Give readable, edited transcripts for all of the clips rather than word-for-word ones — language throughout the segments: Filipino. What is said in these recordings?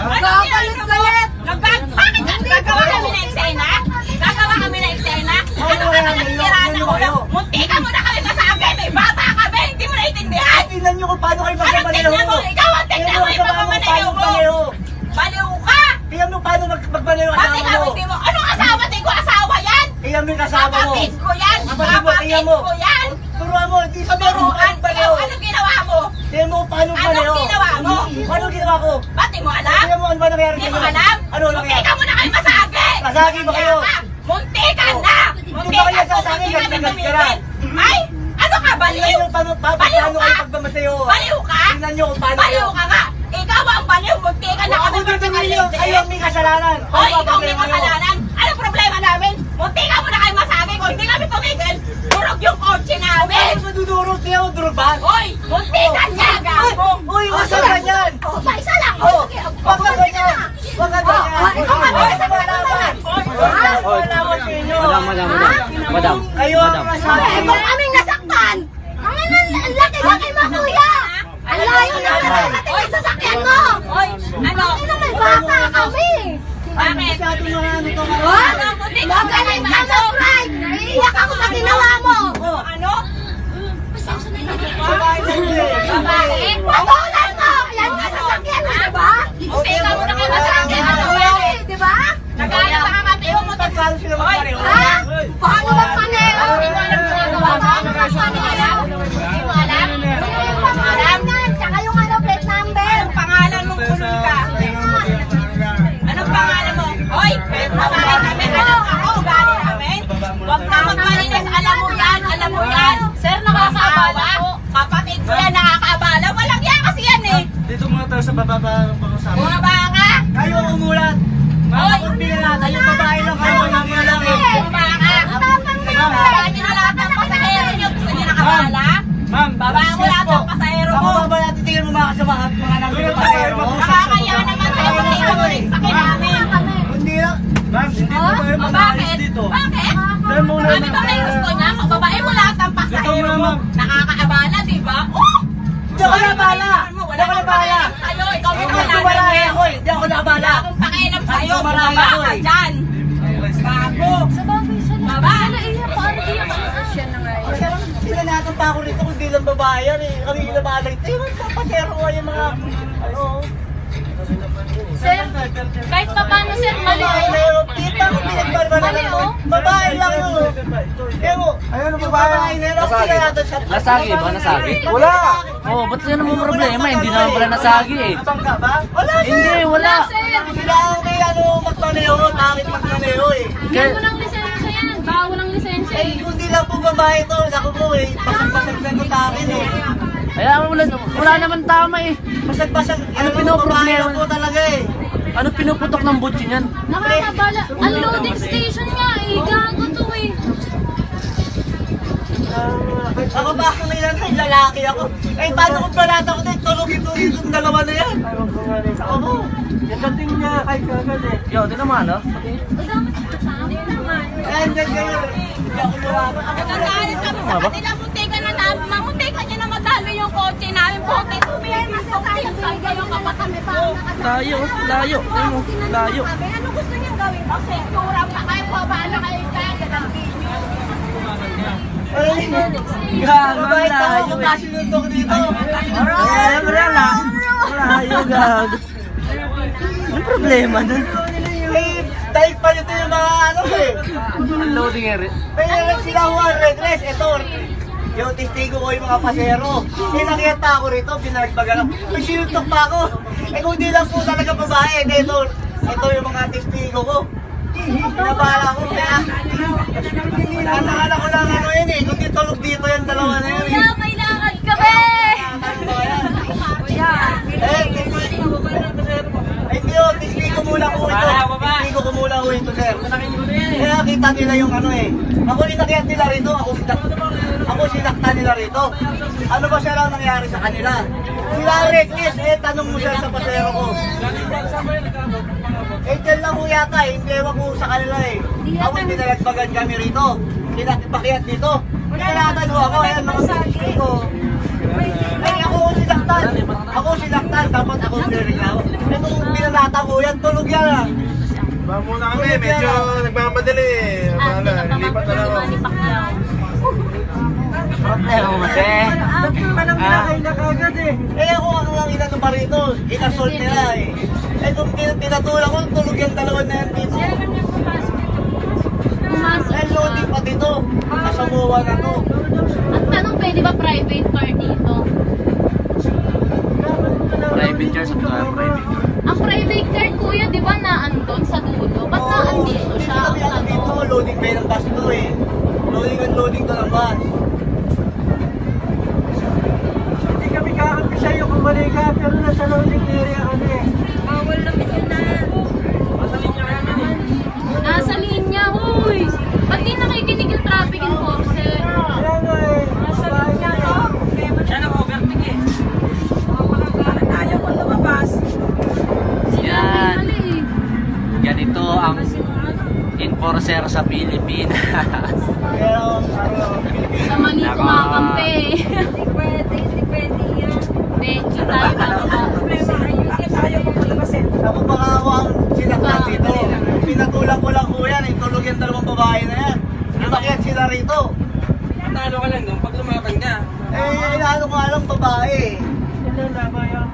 Galit! Bakit gagawa kami na eksena? Gagawa kami na eksena? Ano ka na nasisiraan ng ulo? Munti ka muna kami masagay! May bata kami! Hindi mo naiintindihan! Tingnan nyo kung paano kayo magmamaneho! Anong tingnan mo? Ikaw ang tingnan mo yung pagmamaneho mo! Baliw ka! Tingnan mo paano magmaneho asawa mo! Bakit mo? Anong asawa? Di ko asawa yan! Tingnan mo yung kasama mo! Kapatid ko yan! Kapatid mo! Turuan mo! Hindi sa meron kung paano maneho! Anong ginawa mo? Tingnan mo paano maneho! Anong ginawa mo? Anong ginawa ko? Ba't di mo alam? Tingnan mo ano ba nangyari Di sa'yo? mo alam? Ano nangyari? Munti ka muna kayo masagi! Masagi ba kayo? Munti ka na! Munti ba kayo ka sasagi? kung hindi kami Galit ka na. tumigil! Ay! Ano ka? Baliw! Tingnan nyo paano kayo pagmamaneho! Baliw ka? Tingnan nyo kung paano Baliw ka nga! Ikaw ang baliw! Munti ka na kami kayo ang may kasalanan! Hoy! Ikaw may kasalanan! Anong problema namin? Munti ka muna kayo masagi! Kung hindi kami tumigil, durog yung kotse namin! Ano madudurog? Tingnan mo durog ba? Hoy! Munti ka niya! Gago! Uy! Huwag ka ganyan! Pa isa lang! Huwag ka ganyan! Huwag ka ganyan! Ikaw ka ba? Sa mga naman! Wala ko sa inyo! Madam. Kayo ang nasabi! Ikaw kaming nasaktan! Ang laki-laki mo, kuya! Ang layo na nakarating yung sasakyan mo! Hoy! Ano? May bata kami! Bakit? Masyado na ano to mga... Ano? Buti ka ba na pride! Naiiyak ako sa ginawa mo! Ano? Babae na yun eh! Babae? Patulan mo! Yan nga sasakyan mo, diba? Buti ka muna kayo masakyan mo, diba? Nagaya pa ka kami mo. Pagkalo sila magpareho! Ha? Paano bang paneho? Hindi mo alam kung ano ba? Paano bang paneho? Hindi mo alam? Hindi mo alam? Tsaka yung ano, plate number. Anong pangalan mong kulong ka? Anong pangalan mo? Hoy! Babae kami. Alam ako, ugali namin. Huwag ka magpalinis. Alam mo yan. Alam mo yan. Sir, nakakaabala po. Kapatid ko yan, nakakaabala. Walang yan kasi yan eh. Dito muna tayo sa baba pang-usapan. Mga baka. Kayo ang umulat! Hoy! Hindi na natin, yung babae lang kayo ang lang eh! Mga baka. Babaan niyo na lahat ng pasahero niyo. Gusto niyo nakabala? Ma'am, Babaan mo lahat ng pasahero ako mo. ba ba natin tingnan mo mga kasamahan, mga nandun na pasahero mo? Nakakaya naman sa'yo kasi ikaw mo rin sakit namin. Hindi lang! Ma'am, hindi po kayo O bakit? Bakit? Kami ba may gusto niya? Babae mo lahat ng pasahero mo. Nakakaabala, di ba? Oh! Hindi ako nabala! Hindi ako nabala! Sa'yo, ikaw may Hindi kasalanan maraya niya. ako eh! Hindi ako nabala! Wala akong pakialam sa'yo. Hindi maraya Baba ako ka eh. dyan. Bago. Baba. Sila natin pa ako rito kung di lang babae yan eh. Kami inabalay. Tayo mga pasero ko yung mga... Ano? Sir, kahit pa paano sir, mali Babae na yun. Kita ko pinagbarbaran mo. Babae lang yun. Kaya mo, ayun ang babae na yun. Nasagi. Nasagi ba? Nasagi? Wala! Oh, ba't yan ang problema? Hindi naman pala nasagi eh. Bangka ba? Wala sir! Hindi, wala. Sila ang may ano magmaneho. Takit magmaneho eh. Hindi mo lang lisensya yan. Baka walang lisensya Eh, eh. kundi lang po babae to. Naku po eh. Basag-basag na to sa akin eh. Kaya wala naman tama eh. Basag-basag. Ano pinoproblema? Babae po talaga eh. Ano pinuputok ng butsin yan? Nakakabala. Unloading station nga eh. Gago to eh. Ako ba ako may lalaki ako? Eh, paano kung balata ko din? Tulog-tulog itong dalawa na yan. Ako. Yung dating niya kay kagad eh. Yo, di naman oh. Ayan, dyan kayo. Hindi ako luwaban. Nagagalit kami sa kanila. Muntikan na namin. Mamuntikan niya na madami yung kotse namin. Puti. Tumiyan masasayang sa kayo kapatid ko. Layo, layo. Ayun mo, layo. Ano gusto niyang gawin? Kasi kurang pa kayo. Paano kayo kaya ng video? Ay, Gago, mabait ako layo kung eh. kasinuntok dito. Eh, wala. Layo, gago. Anong problema dun? Eh, dahil pa nito yung mga ano eh. Unloading area. Kaya sila huwag reckless. Ito, yung testigo ko yung mga pasero. Eh, nakiyat pa ako rito, pinagbagan ako. May sinuntok pa ako. Eh, kung di lang po talaga babae, ito yung mga testigo ko. Pinabala ko, kaya nakakala ko lang ano yun eh. Kung di tulog dito yung dalawa na yun. Kuya, may lakad kami! Hindi yun, testigo muna ko ito. Testigo ko muna ko ito, sir. Kaya kita nila yung ano eh. Ako inakyat nila rito, ako sinaktan nila rito. Ano ba siya lang nangyari sa kanila? Sila reckless, eh tanong mo siya sa pasero ko. Eh dyan lang ko yata eh, hindi ewan ko sa kanila eh. Tapos pinalagbagan kami rito. Pinakipakyat dito. Pinalatan mo ako, ayan mga testigo. Ay, ako sinaktan. Ako sinaktan, dapat ako nililigaw. Eh kung pinalata tulog yan ah. Ba muna kami, medyo nagmamadali eh. At Bahala, lilipat na lang ako. ni Pacquiao. Problema mo, te. Eh ako ang lang inano pa rito, inassault nila eh. Eh kung pinatulang ko, tulog yung dalawa na yan dito. Pumasok Eh loading siya. pa dito, kasamuwa na to. At tanong, pwede ba private car dito? Private car sa mga private car. Ang private car, kuya, di ba naandun sa dulo? Ba't naandito siya? Dito kami ano dito, loading bay ng bus to eh. Loading and loading to ng bus. Hindi kami kakampi sa'yo kung mali ka, pero nasa loading area kami. Bawal naman yun na. Nasa linya, huy! Ba't di nakikinig yung traffic enforcer? Kaya nga eh, nasa linya to. Siya nag-overtake eh. Ayaw ko lumabas. Yan. Mali eh. Ganito ang enforcer sa Pilipinas. Pero Sa mali Nako. kumakampi. Hindi pwede yan. Hindi tayo nakaka. Bakit ayaw ko palabasin? ako baka ako ang sinaktan dito. Pinatulang ko lang ko yan, eh. Tulog yung dalawang babae na yan. Inakyat sila rito. Talo ka lang doon pag lumaban ka. Eh, inaano ko alam babae. Ito na ba yung...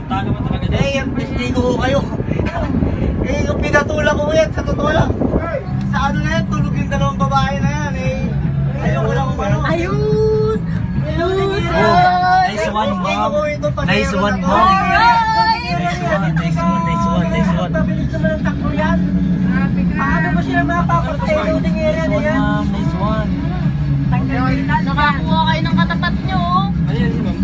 Talo mo talaga Eh, yung testigo ko kayo. Eh, yung pinatulang ko yan, sa totoo lang. Sa ano na yan, tulog yung dalawang babae na yan eh. Ayoko lang kung ano. Ayun! Nice one, mom. Nice one, mom. Nice one. Mabilis naman ang takbo yan. Paano ba sila mapapatay loading area na yan? Nice one. Nakakuha kayo ng katapat nyo. Ano yan si ma'am?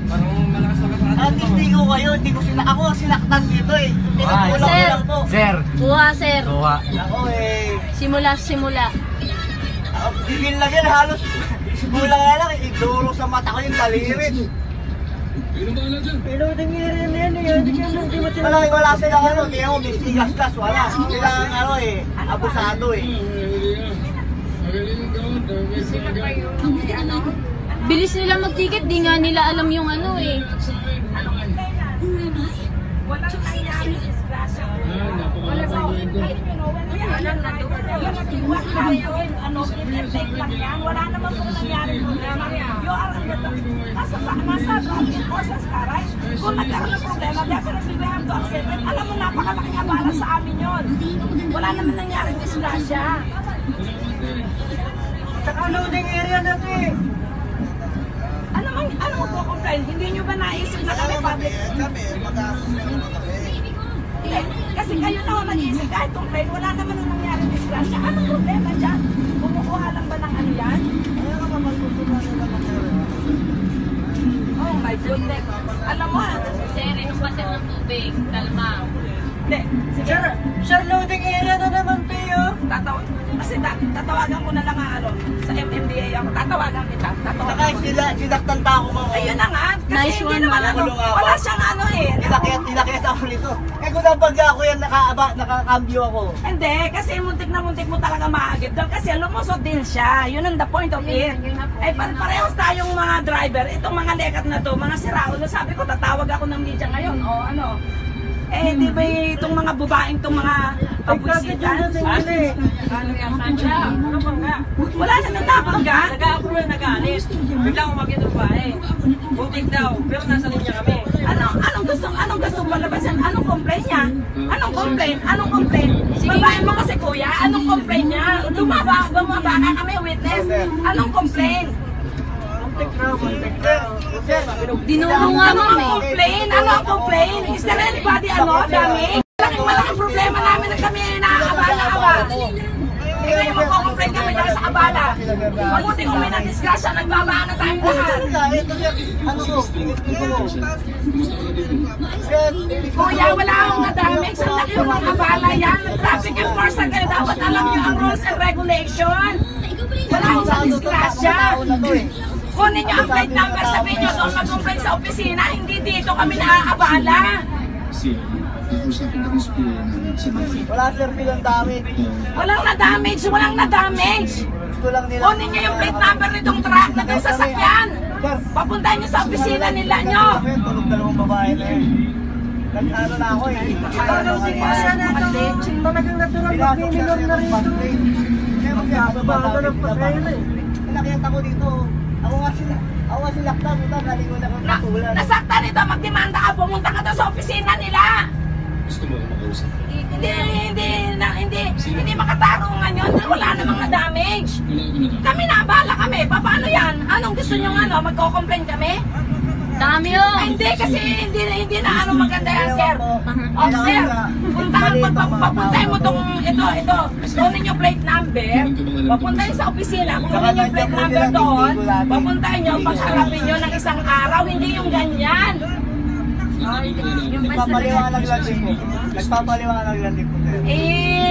Parang malakas na kapatid. Ang testigo kayo, hindi ko sila, ako ang sinaktan dito eh. Pinatulang ko Sir. lang po. Sir. Kuha, sir. Kuha. Ako eh. Simula. Bigil lang yan, halos bulang nga lang, iduro sa mata ko yung daliri. Loading area na yan eh. Hindi mo sila... Wala silang ano, hindi ako misigas-gas, wala. Sila ang ano eh, abusado eh. Bilis nila mag-ticket, di nga nila alam yung ano eh. Wala naman kung nangyari problema. Nasa driving forces ka, right? Kung nagkaroon ng problema, definitely we have to accept it. Alam mo, napakalaking abala sa amin yun. Wala naman nangyari disgrasya. Saka loading area na to eh. Ano mo po complain? Hindi nyo ba naisip na kami public? Hindi. Kasi kayo na nag-iisip kahit complain, wala naman nang nangyari disgrasya. Anong problema dyan? Kumukuha lang ba ng ano yan? Oh my goodness. Alam mo, Sir, inom pa sir ng tubig. Kalma. hindi. Sige, Sir, loading area na naman Pio. tatawagan ko na lang ang ano, sa MMDA ako. Tatawagan kita. Saka sinaktan pa ako mga Ayun na nga. Kasi Nice hindi one, naman Ma'am. ano, wala siyang ano eh. Inakyat ako nito. Eh kung napagka ako yan, nakakambyo ako. Hindi, kasi muntik na muntik mo talaga maagip doon kasi lumusot din siya. Yun ang the point of it. Ay, parehas tayong mga driver. Itong mga lekat na to, mga siraulo. Sabi ko, tatawag ako ng media ngayon. O ano. Eh, di ba itong mga babaeng itong mga pabwisitan? Wala naman napangga. Nag-a-approve na nag-aalis. Biglang umakit ang bahay. Butik daw, pero nasa linya kami. Anong gusto palabasan? Anong complaint niya? Anong complaint? Babae mo kasi kuya, anong complaint niya? Bumaba ka kami witness. Anong complaint? Dinulungan Ano mo ang eh. complaint? Ano ang complaint? Is there anybody dami? Malaking problema namin na kami nakakabala-awa. Ngayon magko-complain kami dahil sa abala. Mabuti kung may na-disgrasya, nagbabaan na tayong lahat. Kuya, wala akong na-damage. Ang laki yung mga abala yan. Traffic enforcer kayo. Dapat alam niyo ang rules and regulation. Wala akong na-disgrasya. Kunin niyo ang plate number, sabihin niyo doon mag-complain sa opisina. Hindi dito kami nakakabala. Wala sir, bilang dami. Walang na-damage. Gusto lang nila. Kunin niyo yung plate number nitong truck na itong sasakyan. Papuntahin niyo sa opisina nila nyo. Tulog dalawang babae na yun. Nag-ano na ako eh. Ano si Kuya na ito? Talagang natural mag-minimum na rin ito. Kaya Baba ka ng pasaya na eh. Nakiyat ako dito. Ako nga si Lakta, puta, galing ko na kang katulan. Nasakta nito, magdemanda ka, pumunta ka doon sa opisina nila. Hindi makatarungan yun. Wala namang na-damage. Kami naabala kami. Paano yan? Anong gusto nyo magko-complain kami? Dami yun. Ay, hindi kasi hindi na maganda yan, sir. Oh, sir, papuntahin mo itong ito. Kunin yung plate number, papuntahin sa opisina, kunin yung plate number doon, papuntahin nyo, pagharapin nyo ng isang araw, hindi yung ganyan. Nagpapaliwanag lang din po. Nagpapaliwanag lang din po.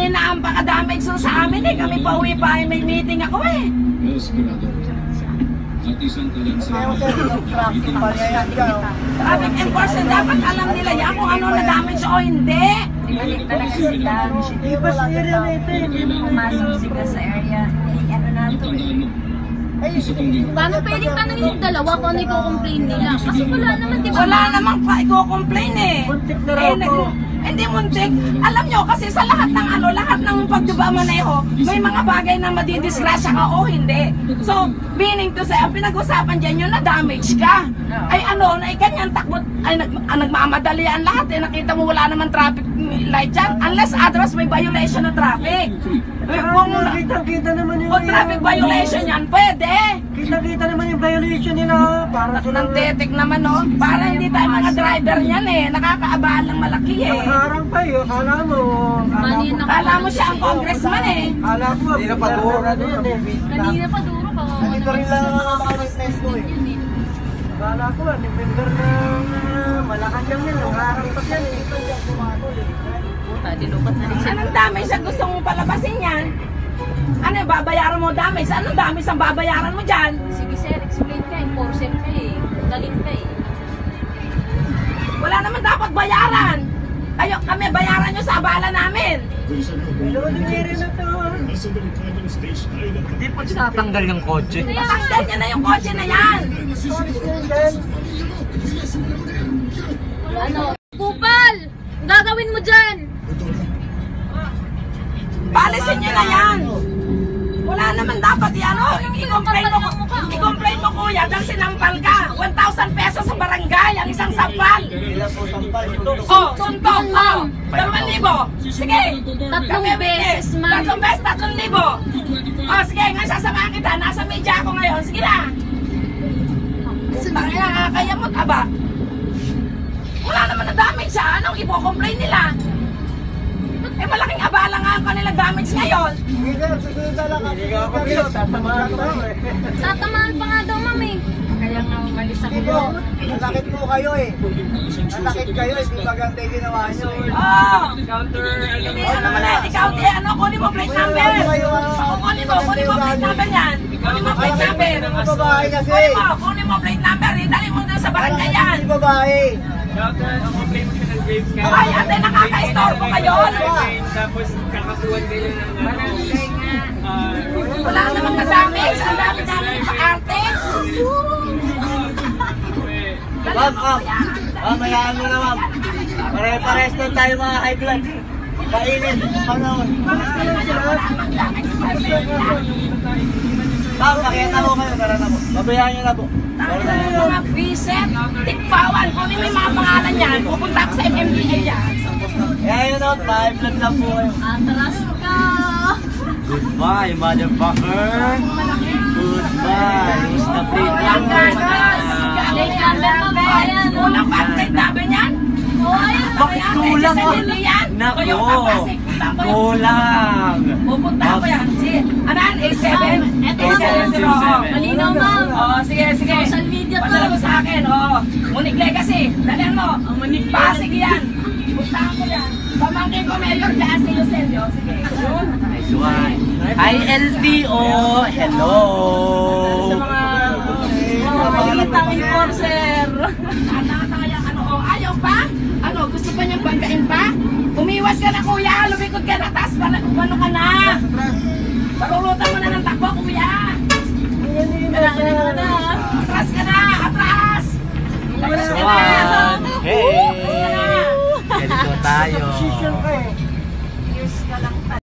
Naambaka-damage sa amin eh. Kami pauwi pa, may meeting ako eh. Traffic enforcement, dapat alam nila yan kung ano na-damage o hindi. Balik talaga sila. Ibas area na ito eh. Pumasok sila sa area. Ano na ito eh. Paano pwedeng tanongin yung dalawa kung ano i-complain nila? Kasi wala naman, di ba? Wala namang i-complain eh. Muntik na raw po. Hindi muntik. Alam nyo, kasi sa lahat ng pagdubamaneho, may mga bagay na madidisgrasya ka o hindi. So, meaning to say, ang pinag-usapan dyan yun na damage ka. Ay ganyan takbo, ay nagmamadali ang lahat eh. Nakita mo wala naman traffic light dyan. Unless otherwise may violation ng traffic. Kung Kita naman yung traffic violation yan, pwede. Kita naman yung violation nila. Para Nang tetek naman no, para hindi tayo mga driver niyan eh. Nakakaabaan ng malaki eh. harang pa yun. Kala mo siya ang congressman eh. Kala ko. Hindi na paduro na din eh. Kanina pa duro pa. Nandito rin lang ang mga witness ko eh. Kala ko, defender na Malacanang yan. Harang pa yan eh. Dilupat na rin siya. Anong damage ang gusto mong palabasin yan? Ano, babayaran mo damage? Anong damage ang babayaran mo dyan? Sige sir, explain ka. Enforcer ka eh. Galit ka eh. Wala naman dapat bayaran. Kami, bayaran nyo sa abala namin. Loading area na to. Hindi po tinatanggal yung kotse. Patanggal nyo na yung kotse na yan. Ano? Kupal! Ang gagawin mo dyan? Palisin nyo na yan. Wala naman dapat yan. I-complain mo kuya dahil sinampal ka. 1,000 pesos sa barangay ang isang sampal. Ilan po sampal? Suntok. 2,000. Sige. 3 beses, ma'am. 3 beses, 3,000. Sige, nga sasamahan kita. Nasa media ako ngayon. Sige na. Kaya mo taba. Wala naman na damage siya. Anong ipo-complain nila? Malaking abala nga ang kanilang damage ngayon. Hindi ka, susunod na lang kami. Tatamaan pa nga daw, mami. Kaya nga umalis ako. Hindi po, nakit po kayo eh. Nakit kayo, hindi maganda yung ginawa nyo eh. Hindi naman eh. Ikaw, kunin mo plate number. Kunin mo plate number yan. Kunin mo plate number. Babae kasi. Kunin mo plate number. Dali mo na sa barangay yan. Hindi babae. Ay, ate, nakaka-istorbo kayo. Tapos kakasuhan kayo ng barangay nga. Wala namang na-damage. Ang dami-dami pa arte. Ma'am, mayaan mo na ma'am. Pare-pares na tayo mga high blood. Kainin, panahon. Ma'am, nakita mo kayo, tara na po. Babayaan nyo na po. Mga biset, tikpawan. Kung may mga pangalan yan, pupunta ako sa MMDA yan. Kaya yun out, high blood lang po kayo. Atras ka! Goodbye, motherfucker. Goodbye. Who's the plate number? Plate number pa ba yan? Unang pa ang plate number niyan? Bakit kulang ah? Nako, kulang. Pupunta ako yan. Anan, A7? A7. Malinaw, ma'am. Sige. Social media to. Padala mo sa akin, Munich Legacy. Dalihan mo. Munich Pasig yan. Puntahan ko yan. Pamangkin ko mayor dyan si Lucelio. Sige. Nice one. Hi, LTO. Hello. Sa mga malitang enforcer. Ayaw pa? Gusto pa niyang banggain pa? Umiwas ka na kuya, lumikod ka na, taas pa na, ano ka na? Parulutan mo na ng takbo kuya. Atras ka na, atras! Atras ka na! Hey! Posisyon ka eh. Years ka lang